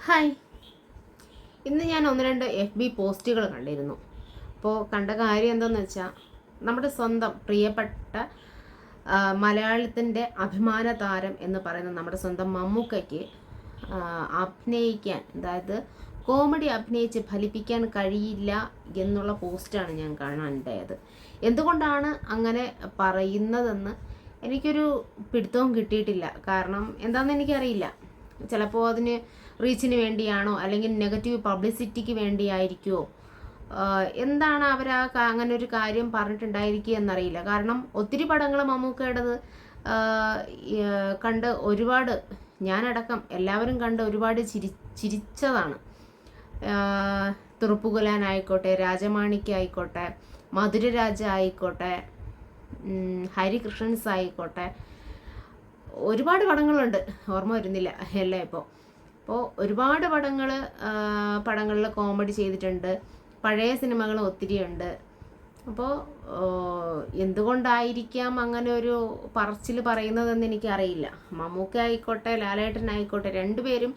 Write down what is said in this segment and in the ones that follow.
Hi. ഇന്ന് ഞാൻ ഒന്ന് രണ്ട് FB പോസ്റ്റുകൾ കണ്ടിരുന്നു. അപ്പോൾ കണ്ട കാര്യം എന്താണെന്ന് വെച്ചാൽ, നമ്മുടെ സ്വന്തം പ്രിയപ്പെട്ട മലയാളത്തിൻ്റെ അഭിമാന താരം എന്ന് പറയുന്ന നമ്മുടെ സ്വന്തം മമ്മൂക്കയ്ക്ക് അഭിനയിക്കാൻ, അതായത് കോമഡി അഭിനയിച്ച് ഫലിപ്പിക്കാൻ കഴിയില്ല എന്നുള്ള പോസ്റ്റാണ് ഞാൻ കാണാനുണ്ടായത്. എന്തുകൊണ്ടാണ് അങ്ങനെ പറയുന്നതെന്ന് എനിക്കൊരു പിടുത്തവും കിട്ടിയിട്ടില്ല. കാരണം എന്താണെന്ന് എനിക്കറിയില്ല. ചിലപ്പോൾ അതിന് റീച്ചിന് വേണ്ടിയാണോ, അല്ലെങ്കിൽ നെഗറ്റീവ് പബ്ലിസിറ്റിക്ക് വേണ്ടിയായിരിക്കുമോ, എന്താണ് അവർ അങ്ങനെ ഒരു കാര്യം പറഞ്ഞിട്ടുണ്ടായിരിക്കുക എന്നറിയില്ല. കാരണം ഒത്തിരി പടങ്ങൾ മമ്മൂക്കയുടേത് കണ്ട് ഒരുപാട്, ഞാനടക്കം എല്ലാവരും കണ്ട് ഒരുപാട് ചിരിച്ചതാണ്. തുറുപ്പുകുലാനായിക്കോട്ടെ, രാജമാണിക്യായിക്കോട്ടെ, മധുരരാജ ആയിക്കോട്ടെ, ഹരികൃഷ്ണൻസ് ആയിക്കോട്ടെ, ഒരുപാട് പടങ്ങളുണ്ട്, ഓർമ്മ വരുന്നില്ല എല്ലാം അപ്പോൾ ഒരുപാട് പടങ്ങളിൽ കോമഡി ചെയ്തിട്ടുണ്ട്. പഴയ സിനിമകൾ ഒത്തിരിയുണ്ട്. അപ്പോൾ എന്തുകൊണ്ടായിരിക്കാം അങ്ങനെ ഒരു പറച്ചിൽ പറയുന്നതെന്ന് എനിക്കറിയില്ല. മമ്മൂക്ക ആയിക്കോട്ടെ, ലാലേട്ടനായിക്കോട്ടെ, രണ്ടുപേരും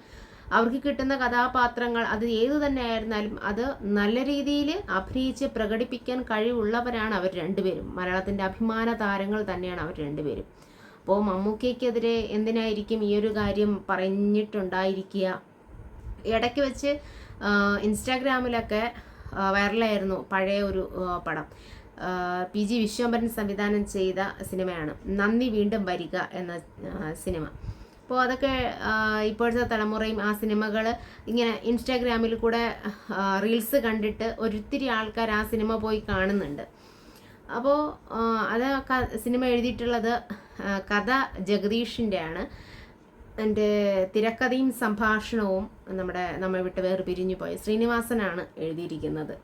അവർക്ക് കിട്ടുന്ന കഥാപാത്രങ്ങൾ അത് ഏതു തന്നെ ആയിരുന്നാലും അത് നല്ല രീതിയിൽ അഭിനയിച്ച് പ്രകടിപ്പിക്കാൻ കഴിവുള്ളവരാണ് അവർ രണ്ടുപേരും. മലയാളത്തിൻ്റെ അഭിമാന താരങ്ങൾ തന്നെയാണ് അവർ രണ്ടുപേരും. അപ്പോൾ മമ്മൂക്കയ്ക്കെതിരെ എന്തിനായിരിക്കും ഈ ഒരു കാര്യം പറഞ്ഞിട്ടുണ്ടായിരിക്കുക? ഇടയ്ക്ക് വെച്ച് ഇൻസ്റ്റാഗ്രാമിലൊക്കെ വൈറലായിരുന്നു പഴയ ഒരു പടം. PG വിശ്വംഭരൻ സംവിധാനം ചെയ്ത സിനിമയാണ് നന്ദി വീണ്ടും വരിക എന്ന സിനിമ. അപ്പോൾ അതൊക്കെ ഇപ്പോഴത്തെ തലമുറയും ആ സിനിമകൾ ഇങ്ങനെ ഇൻസ്റ്റാഗ്രാമിൽ കൂടെ റീൽസ് കണ്ടിട്ട് ഒത്തിരി ആൾക്കാർ ആ സിനിമ പോയി കാണുന്നുണ്ട്. അപ്പോൾ അത് സിനിമ എഴുതിയിട്ടുള്ളത് കഥ ജഗദീഷിൻ്റെ ആണ്. എൻ്റെ തിരക്കഥയും സംഭാഷണവും നമ്മെ വിട്ട് വേറെ പിരിഞ്ഞു പോയ ശ്രീനിവാസനാണ് എഴുതിയിരിക്കുന്നത്.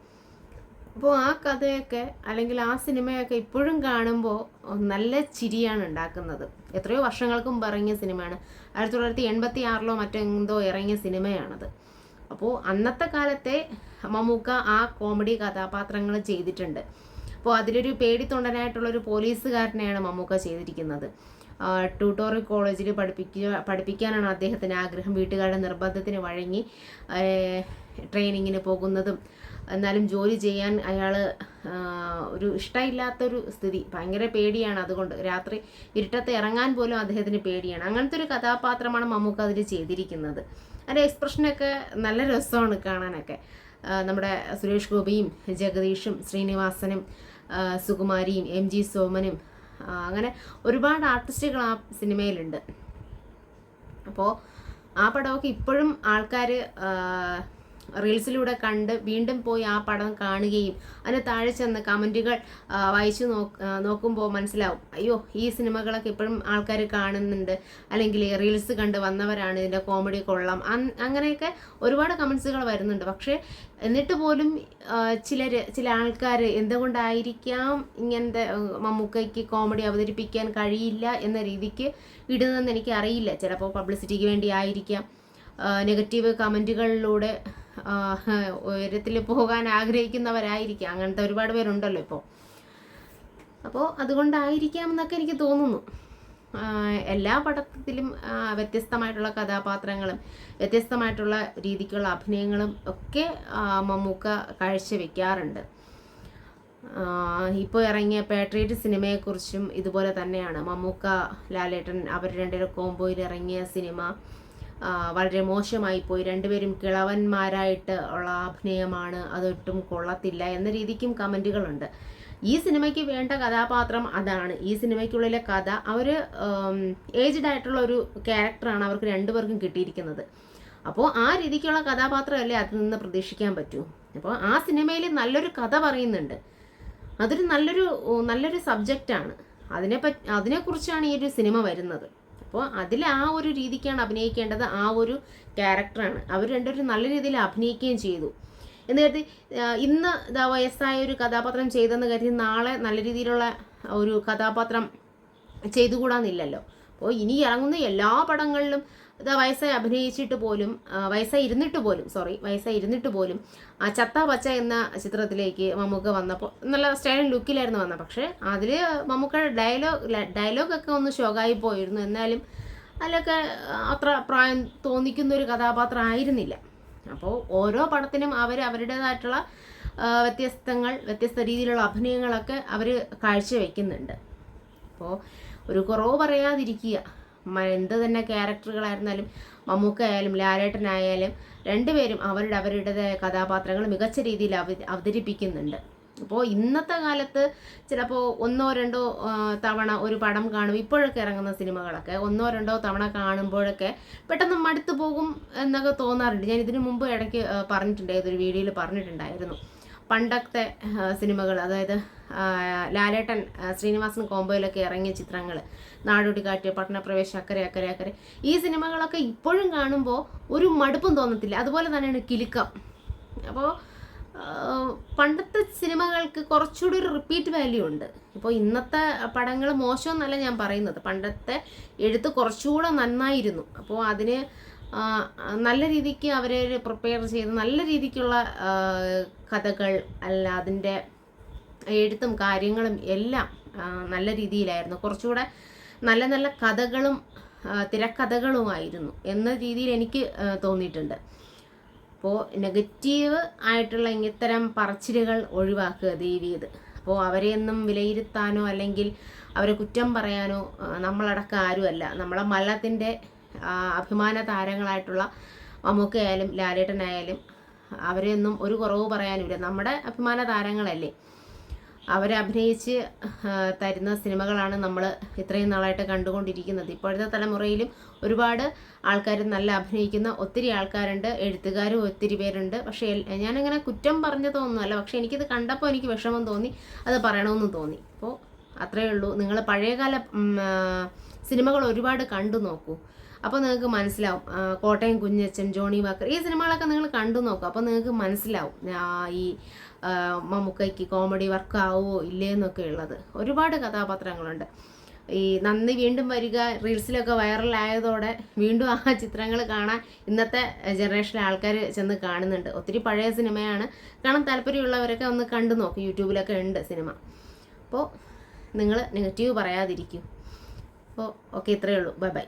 അപ്പോൾ ആ കഥയൊക്കെ അല്ലെങ്കിൽ ആ സിനിമയൊക്കെ ഇപ്പോഴും കാണുമ്പോൾ നല്ല ചിരിയാണ് ഉണ്ടാക്കുന്നത്. എത്രയോ വർഷങ്ങൾക്ക് മുമ്പ് ഇറങ്ങിയ സിനിമയാണ്. 1986 മറ്റെന്തോ ഇറങ്ങിയ സിനിമയാണത്. അപ്പോൾ അന്നത്തെ കാലത്തെ മമ്മൂക്ക ആ കോമഡി കഥാപാത്രങ്ങൾ ചെയ്തിട്ടുണ്ട്. അപ്പോൾ അതിലൊരു പേടിത്തൊണ്ടനായിട്ടുള്ളൊരു പോലീസുകാരനെയാണ് മമ്മൂക്ക ചെയ്തിരിക്കുന്നത്. ട്യൂട്ടോറിയൽ കോളേജിൽ പഠിപ്പിക്കാനാണ് അദ്ദേഹത്തിന് ആഗ്രഹം. വീട്ടുകാരുടെ നിർബന്ധത്തിന് വഴങ്ങി ട്രെയിനിങ്ങിന് പോകുന്നതും എന്നാലും ജോലി ചെയ്യാൻ അയാൾ ഒരു ഇഷ്ടമില്ലാത്തൊരു സ്ഥിതി, ഭയങ്കര പേടിയാണ്. അതുകൊണ്ട് രാത്രി ഇരുട്ടത്ത് ഇറങ്ങാൻ പോലും അദ്ദേഹത്തിന് പേടിയാണ്. അങ്ങനത്തെ ഒരു കഥാപാത്രമാണ് മമ്മൂക്ക അതിൽ ചെയ്തിരിക്കുന്നത്. അതിൻ്റെ എക്സ്പ്രഷനൊക്കെ നല്ല രസമാണ് കാണാനൊക്കെ. നമ്മുടെ സുരേഷ് ഗോപിയും ജഗദീഷും ശ്രീനിവാസനും സുകുമാരിയും MG സോമനും അങ്ങനെ ഒരുപാട് ആർട്ടിസ്റ്റുകൾ ആ സിനിമയിലുണ്ട്. അപ്പോൾ ആ പടമൊക്കെ ഇപ്പോഴും ആൾക്കാർ റീൽസിലൂടെ കണ്ട് വീണ്ടും പോയി ആ പടം കാണുകയും അതിന് താഴെ ചെന്ന് കമൻറ്റുകൾ വായിച്ചു നോക്കുമ്പോൾ മനസ്സിലാവും, അയ്യോ ഈ സിനിമകളൊക്കെ ഇപ്പോഴും ആൾക്കാർ കാണുന്നുണ്ട്, അല്ലെങ്കിൽ റീൽസ് കണ്ട് വന്നവരാണ്, ഇതിൻ്റെ കോമഡി കൊള്ളാം, അങ്ങനെയൊക്കെ ഒരുപാട് കമൻസുകൾ വരുന്നുണ്ട്. പക്ഷേ എന്നിട്ട് പോലും ചില ആൾക്കാർ എന്തുകൊണ്ടായിരിക്കാം ഇങ്ങനത്തെ മമ്മൂക്കയ്ക്ക് കോമഡി അവതരിപ്പിക്കാൻ കഴിയില്ല എന്ന രീതിക്ക് ഇടുന്നതെന്ന് എനിക്ക് അറിയില്ല. ചിലപ്പോൾ പബ്ലിസിറ്റിക്ക് വേണ്ടി ആയിരിക്കാം, നെഗറ്റീവ് കമൻറ്റുകളിലൂടെ ഉയരത്തിൽ പോകാൻ ആഗ്രഹിക്കുന്നവരായിരിക്കാം. അങ്ങനത്തെ ഒരുപാട് പേരുണ്ടല്ലോ ഇപ്പോൾ. അപ്പോൾ അതുകൊണ്ടായിരിക്കാം എന്നൊക്കെ എനിക്ക് തോന്നുന്നു. എല്ലാ പടത്തിലും വ്യത്യസ്തമായിട്ടുള്ള കഥാപാത്രങ്ങളും വ്യത്യസ്തമായിട്ടുള്ള രീതിക്കുള്ള അഭിനയങ്ങളും ഒക്കെ മമ്മൂക്ക കാഴ്ചവെക്കാറുണ്ട്. ഇപ്പോൾ ഇറങ്ങിയ പാട്രിയറ്റ് സിനിമയെക്കുറിച്ചും ഇതുപോലെ തന്നെയാണ്. മമ്മൂക്ക ലാലേട്ടൻ അവർ രണ്ടുപേരും കോംബോയിൽ ഇറങ്ങിയ സിനിമ വളരെ മോശമായി പോയി. രണ്ടുപേരും കിളവന്മാരായിട്ട് ഉള്ള അഭിനയമാണ്, അതൊട്ടും കൊള്ളത്തില്ല എന്ന രീതിക്കും കമൻറ്റുകളുണ്ട്. ഈ സിനിമയ്ക്ക് വേണ്ട കഥാപാത്രം അതാണ്. ഈ സിനിമയ്ക്കുള്ളിലെ കഥ അവർ ഏജ്ഡ് ആയിട്ടുള്ള ഒരു ക്യാരക്ടറാണ് അവർക്ക് രണ്ടുപേർക്കും കിട്ടിയിരിക്കുന്നത്. അപ്പോൾ ആ രീതിക്കുള്ള കഥാപാത്രമല്ലേ അതിൽ നിന്ന് പ്രതീക്ഷിക്കാൻ പറ്റൂ. അപ്പോൾ ആ സിനിമയിൽ നല്ലൊരു കഥ പറയുന്നുണ്ട്, അതൊരു നല്ലൊരു സബ്ജക്റ്റാണ്. അതിനെക്കുറിച്ചാണ് ഈ ഒരു സിനിമ വരുന്നത്. അപ്പോൾ അതിൽ ആ ഒരു രീതിക്കാണ് അഭിനയിക്കേണ്ടത്, ആ ഒരു ക്യാരക്ടറാണ്. അവർ രണ്ടുപേരും നല്ല രീതിയിൽ അഭിനയിക്കുകയും ചെയ്തു എന്ന് കരുതി ഇന്ന് വയസ്സായ ഒരു കഥാപാത്രം ചെയ്തെന്ന് കരുതി നാളെ നല്ല രീതിയിലുള്ള ഒരു കഥാപാത്രം ചെയ്തുകൂടാന്നില്ലല്ലോ. അപ്പോൾ ഇനി ഇറങ്ങുന്ന എല്ലാ പടങ്ങളിലും വയസ്സായി അഭിനയിച്ചിട്ട് പോലും വയസ്സായി ഇരുന്നിട്ട് പോലും ആ ചത്ത പച്ച എന്ന ചിത്രത്തിലേക്ക് മമ്മൂക്ക വന്നപ്പോൾ നല്ല സ്റ്റൈലും ലുക്കിലായിരുന്നു വന്നത്. പക്ഷേ അതിൽ മമ്മൂക്കയുടെ ഡയലോഗൊക്കെ ഒന്ന് ഷോക്കായി പോയിരുന്നു. എന്നാലും അതിലൊക്കെ അത്ര പ്രായം തോന്നിക്കുന്ന ഒരു കഥാപാത്രം ആയിരുന്നില്ല. അപ്പോൾ ഓരോ പടത്തിനും അവരുടേതായിട്ടുള്ള വ്യത്യസ്ത രീതിയിലുള്ള അഭിനയങ്ങളൊക്കെ അവർ കാഴ്ചവെക്കുന്നുണ്ട്. അപ്പോൾ ഒരു കുറവ് പറയാതിരിക്കുക. എന്ത് തന്നെ ക്യാരക്ടറുകളായിരുന്നാലും മമ്മൂക്ക ആയാലും ലാലേട്ടനായാലും രണ്ടുപേരും അവരുടേതായ കഥാപാത്രങ്ങൾ മികച്ച രീതിയിൽ അവതരിപ്പിക്കുന്നുണ്ട്. അപ്പോൾ ഇന്നത്തെ കാലത്ത് ചിലപ്പോൾ 1-2 തവണ ഒരു പടം കാണും. ഇപ്പോഴൊക്കെ ഇറങ്ങുന്ന സിനിമകളൊക്കെ 1-2 തവണ കാണുമ്പോഴൊക്കെ പെട്ടെന്ന് മടുത്തു പോകും എന്നൊക്കെ തോന്നാറുണ്ട്. ഞാൻ ഇതിനു മുമ്പ് ഇടയ്ക്ക് പറഞ്ഞിട്ടുണ്ട്, ഏതൊരു വീഡിയോയിൽ പറഞ്ഞിട്ടുണ്ടായിരുന്നു. പണ്ടത്തെ സിനിമകൾ, അതായത് ലാലേട്ടൻ ശ്രീനിവാസൻ കോംബോയിലൊക്കെ ഇറങ്ങിയ ചിത്രങ്ങൾ, നാടോടിക്കാറ്റ്, പട്ടണപ്രവേശം, അക്കരെ അക്കരെ അക്കരെ, ഈ സിനിമകളൊക്കെ ഇപ്പോഴും കാണുമ്പോൾ ഒരു മടുപ്പും തോന്നത്തില്ല. അതുപോലെ തന്നെയാണ് കിലുക്കം. അപ്പോൾ പണ്ടത്തെ സിനിമകൾക്ക് കുറച്ചുകൂടി ഒരു റിപ്പീറ്റ് വാല്യൂ ഉണ്ട്. ഇപ്പോൾ ഇന്നത്തെ പടങ്ങൾ മോശമെന്നല്ല ഞാൻ പറയുന്നത്, പണ്ടത്തെ എഴുത്ത് കുറച്ചുകൂടെ നന്നായിരുന്നു. അപ്പോൾ അതിന് നല്ല രീതിക്ക് അവരെ പ്രിപ്പയർ ചെയ്ത് നല്ല രീതിക്കുള്ള കഥകൾ അല്ല, അതിൻ്റെ എഴുത്തും കാര്യങ്ങളും എല്ലാം നല്ല രീതിയിലായിരുന്നു. കുറച്ചുകൂടെ നല്ല നല്ല കഥകളും തിരക്കഥകളുമായിരുന്നു എന്ന രീതിയിൽ എനിക്ക് തോന്നിയിട്ടുണ്ട്. അപ്പോൾ നെഗറ്റീവ് ആയിട്ടുള്ള ഇത്തരം പറച്ചിലുകൾ ഒഴിവാക്കുക ദയവീത്. അപ്പോൾ അവരെയൊന്നും വിലയിരുത്താനോ അല്ലെങ്കിൽ അവരെ കുറ്റം പറയാനോ നമ്മളടക്കം ആരുമല്ല. നമ്മളെ മലയാളത്തിൻ്റെ അഭിമാന താരങ്ങളായിട്ടുള്ള മമ്മൂക്കയായാലും ലാലേട്ടനായാലും അവരെയൊന്നും ഒരു കുറവ് പറയാനുമില്ല. നമ്മുടെ അഭിമാന താരങ്ങളല്ലേ. അവരെ അഭിനയിച്ച് തരുന്ന സിനിമകളാണ് നമ്മൾ ഇത്രയും നാളായിട്ട് കണ്ടുകൊണ്ടിരിക്കുന്നത്. ഇപ്പോഴത്തെ തലമുറയിലും ഒരുപാട് ആൾക്കാർ നല്ല അഭിനയിക്കുന്ന ഒത്തിരി ആൾക്കാരുണ്ട്, എഴുത്തുകാരും ഒത്തിരി പേരുണ്ട്. പക്ഷേ ഞാനങ്ങനെ കുറ്റം പറഞ്ഞതൊന്നുമല്ല, പക്ഷേ എനിക്കിത് കണ്ടപ്പോൾ എനിക്ക് വിഷമം തോന്നി, അത് പറയണമെന്ന് തോന്നി. അപ്പോൾ അത്രയേ ഉള്ളൂ. നിങ്ങൾ പഴയകാല സിനിമകൾ ഒരുപാട് കണ്ടു നോക്കൂ, അപ്പോൾ നിങ്ങൾക്ക് മനസ്സിലാവും. കോട്ടയം കുഞ്ഞച്ചൻ, ജോണി വാക്കർ, ഈ സിനിമകളൊക്കെ നിങ്ങൾ കണ്ടു നോക്കും. അപ്പോൾ നിങ്ങൾക്ക് മനസ്സിലാവും ഈ മമ്മൂക്കയ്ക്ക് കോമഡി വർക്കാവോ ഇല്ലേ എന്നൊക്കെ ഉള്ളത്. ഒരുപാട് കഥാപാത്രങ്ങളുണ്ട്. ഈ നന്ദി വീണ്ടും വരിക റീൽസിലൊക്കെ വൈറലായതോടെ വീണ്ടും ആ ചിത്രങ്ങൾ കാണാൻ ഇന്നത്തെ ജനറേഷനിലെ ആൾക്കാർ ചെന്ന് കാണുന്നുണ്ട്. ഒത്തിരി പഴയ സിനിമയാണ്. കാണാൻ താല്പര്യമുള്ളവരൊക്കെ ഒന്ന് കണ്ടു നോക്കും, യൂട്യൂബിലൊക്കെ ഉണ്ട് സിനിമ. അപ്പോൾ നിങ്ങൾ നെഗറ്റീവ് പറയാതിരിക്കും. അപ്പോൾ ഓക്കെ, ഇത്രയേ ഉള്ളൂ. Bye bye.